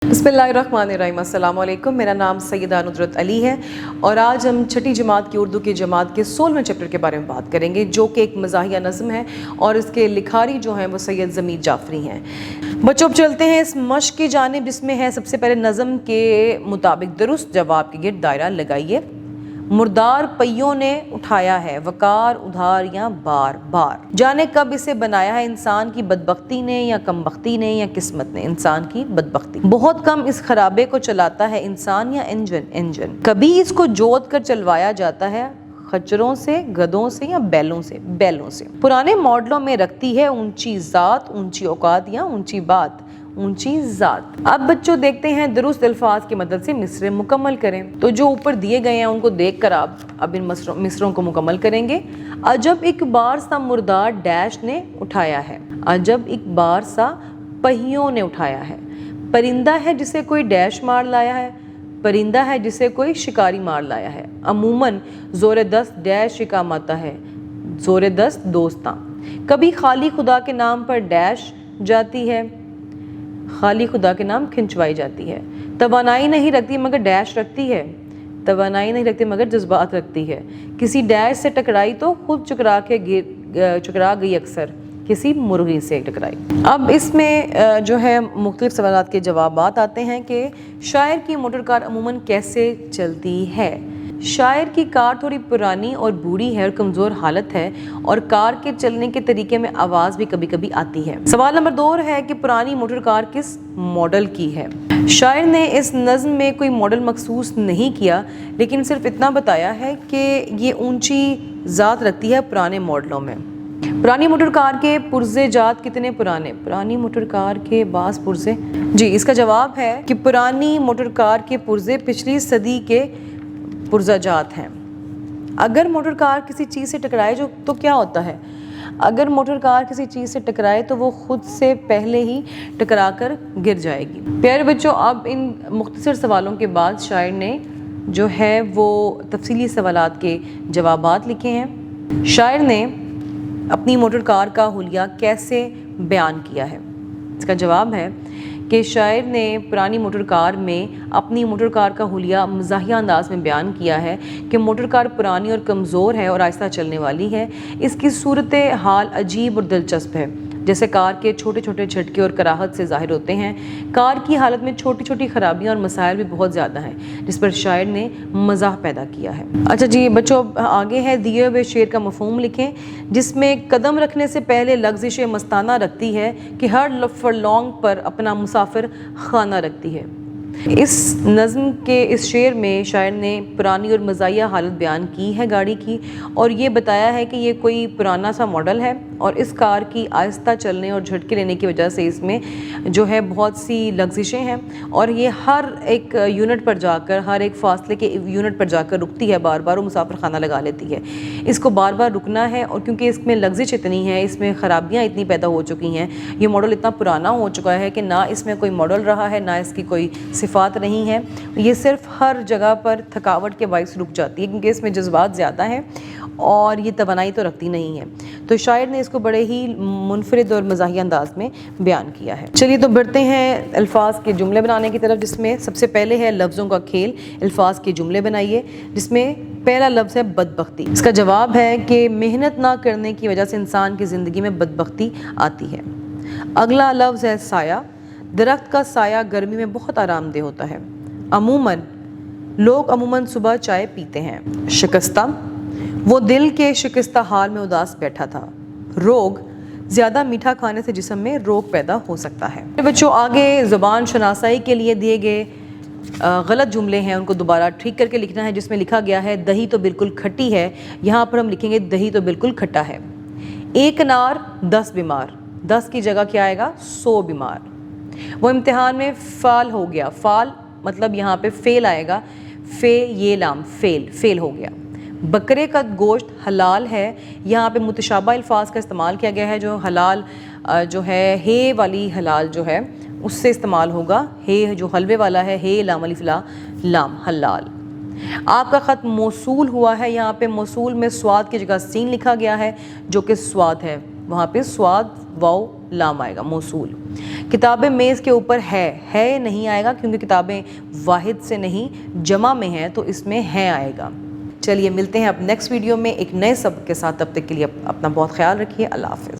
बिस्मिल्लाहिर्रहमानिर्रहीम। अस्सलाम वालेकुम। मेरा नाम सैयदा नुजरत अली है और आज हम छठी जमात की उर्दू की जमात के 16वें चैप्टर के बारे में बात करेंगे, जो कि एक मज़ाहिया नज़्म है और इसके लिखारी जो हैं वो सैयद ज़मीर जाफ़री हैं। बच्चों अब चलते हैं इस मश्क की जानिब, जिसमें है सबसे पहले नज़म के मुताबिक दुरुस्त जवाब के गिर्द दायरा लगाइए। मुर्दार पहियों ने उठाया है, वकार उधार या बार बार, जाने कब इसे बनाया है इंसान की बदबख्ती ने या कमबख्ती ने या किस्मत ने। इंसान की बदबख्ती। बहुत कम इस खराबे को चलाता है इंसान या इंजन। कभी इसको जोत कर चलवाया जाता है खच्चरों से, गधों से या बैलों से। पुराने मॉडलों में रखती है ऊंची ज़ात, ऊंची औकात या ऊंची बात, ऊंची ज़ात। अब बच्चों देखते हैं दुरुस्त अल्फाज की मदद से मिसरे मुकम्मल करें। तो जो ऊपर दिए गए हैं उनको देखकर आप अब इन मिसरों को मुकम्मल करेंगे। अजब एक बार सा मुर्दार डैश ने उठाया है, अजब एक बार सा पहियों ने उठाया है। परिंदा है जिसे कोई डैश मार लाया है, परिंदा है जिसे कोई शिकारी मार लाया है। अमूमन ज़ोर दस्त डैश शिकाम आता है, ज़ोर दस्त दोस्तां। कभी खाली खुदा के नाम पर डैश जाती है, खाली खुदा के नाम खिंचवाई जाती है। तवानाई नहीं रखती मगर डैश रखती है, तवानाई नहीं रखती मगर जज्बात रखती है। किसी डैश से टकराई तो खुद चुकरा गई, अक्सर किसी मुर्गी से टकराई। अब इसमें जो है मुख्तलिफ सवालात के जवाबात आते हैं कि शायर की मोटर कार अमूमन कैसे चलती है। शायर की कार थोड़ी पुरानी और बूढ़ी है और कमज़ोर हालत है, और कार के चलने के तरीके में आवाज़ भी कभी कभी आती है। सवाल नंबर 2 है कि पुरानी मोटर कार किस मॉडल की है। शायर ने इस नज़्म में कोई मॉडल मखसूस नहीं किया, लेकिन सिर्फ इतना बताया है कि ये ऊंची ज़ात रखती है पुराने मॉडलों में। पुरानी मोटर कार के पुर्जे जात कितने पुराने, पुरानी मोटर कार के बास पुर्जे। जी, इसका जवाब है कि पुरानी मोटर कार के पुर्जे पिछली सदी के पुर्जाजात हैं। अगर मोटर कार किसी चीज़ से टकराए तो क्या होता है, अगर मोटर कार किसी चीज़ से टकराए तो वो खुद से पहले ही टकरा कर गिर जाएगी। प्यारे बच्चों, अब इन मुख्तसर सवालों के बाद शायर ने जो है वो तफसीली सवालात के जवाबात लिखे हैं। शायर ने अपनी मोटर कार का हुलिया कैसे बयान किया है। इसका जवाब है कि शायर ने पुरानी मोटर कार में अपनी मोटर कार का हुलिया मज़ाहिया अंदाज में बयान किया है कि मोटर कार पुरानी और कमज़ोर है और आहिस्ता चलने वाली है। इसकी सूरत हाल अजीब और दिलचस्प है, जैसे कार के छोटे छोटे झटके और कराहत से ज़ाहिर होते हैं। कार की हालत में छोटी छोटी खराबियाँ और मसाइल भी बहुत ज़्यादा हैं, जिस पर शायर ने मज़ाह पैदा किया है। अच्छा जी बच्चों, आगे है दिए हुए शेर का मफ़हूम लिखें, जिसमें कदम रखने से पहले लग़्ज़िश मस्ताना रखती है कि हर फरलॉन्ग पर अपना मुसाफिर खाना रखती है। इस नज़्म के इस शेर में शायर ने पुरानी और मज़ाहिया हालत बयान की है गाड़ी की, और ये बताया है कि ये कोई पुराना सा मॉडल है और इस कार की आहिस्ता चलने और झटके लेने की वजह से इसमें जो है बहुत सी लग़्ज़िशें हैं, और ये हर एक यूनिट पर जाकर, हर एक फासले के यूनिट पर जाकर रुकती है, बार बार वो मुसाफिर खाना लगा लेती है। इसको बार बार रुकना है, और क्योंकि इसमें लग़्ज़िश इतनी है, इसमें ख़राबियाँ इतनी पैदा हो चुकी हैं, ये मॉडल इतना पुराना हो चुका है कि ना इसमें कोई मॉडल रहा है, ना इसकी कोई सिफ़ात नहीं है। ये सिर्फ हर जगह पर थकावट के बाइस रुक जाती है, क्योंकि इसमें जज्बात ज़्यादा हैं और ये तवानाई तो रखती नहीं है। तो शायर ने इसको बड़े ही मुनफरिद और मज़ाहिया अंदाज में बयान किया है। चलिए तो बढ़ते हैं अल्फाज के जुमले बनाने की तरफ, जिसमें सबसे पहले है लफ्ज़ों का खेल। अल्फाज के जुमले बनाइए, जिसमें पहला लफ्ज़ है बदबख्ती। इसका जवाब है कि मेहनत ना करने की वजह से इंसान की ज़िंदगी में बदबख्ती आती है। अगला लफ्ज़ है साया। दरख्त का साया गर्मी में बहुत आरामदेह होता है। लोग अमूमन सुबह चाय पीते हैं। शिकस्ता, वो दिल के शिकस्ता हाल में उदास बैठा था। रोग, ज़्यादा मीठा खाने से जिस्म में रोग पैदा हो सकता है। बच्चों आगे ज़ुबान शनासाई के लिए दिए गए गलत जुमले हैं, उनको दोबारा ठीक करके लिखना है, जिसमें लिखा गया है दही तो बिल्कुल खट्टी है। यहाँ पर हम लिखेंगे दही तो बिल्कुल खट्टा है। एक अनार 10 बीमार, 10 की जगह क्या आएगा 100 बीमार। वो इम्तिहान में फ़ाल हो गया, फ़ाल मतलब यहाँ पे फ़ेल आएगा, ये लाम फ़ेल हो गया। बकरे का गोश्त हलाल है, यहाँ पे मुतशाबा अल्फाज का इस्तेमाल किया गया है। जो हलाल जो है हे वाली हलाल जो है उससे इस्तेमाल होगा, हे जो हलवे वाला है, हे लाम अलिफ ला लाम हलाल। आपका ख़त मौसूल हुआ है, यहाँ पे मौसूल में स्वाद की जगह सीन लिखा गया है, जो कि स्वाद है, वहाँ पे स्वाद वाव لام آئے گا، موصول. کتابیں میز کے اوپر ہے نہیں آئے گا کیونکہ کتابیں واحد سے نہیں جمع میں ہیں تو اس میں ہے آئے گا. چلیے ملتے ہیں اب نیکسٹ ویڈیو میں ایک نئے سبق کے ساتھ. تب تک کے لیے اپنا بہت خیال رکھیے. اللہ حافظ.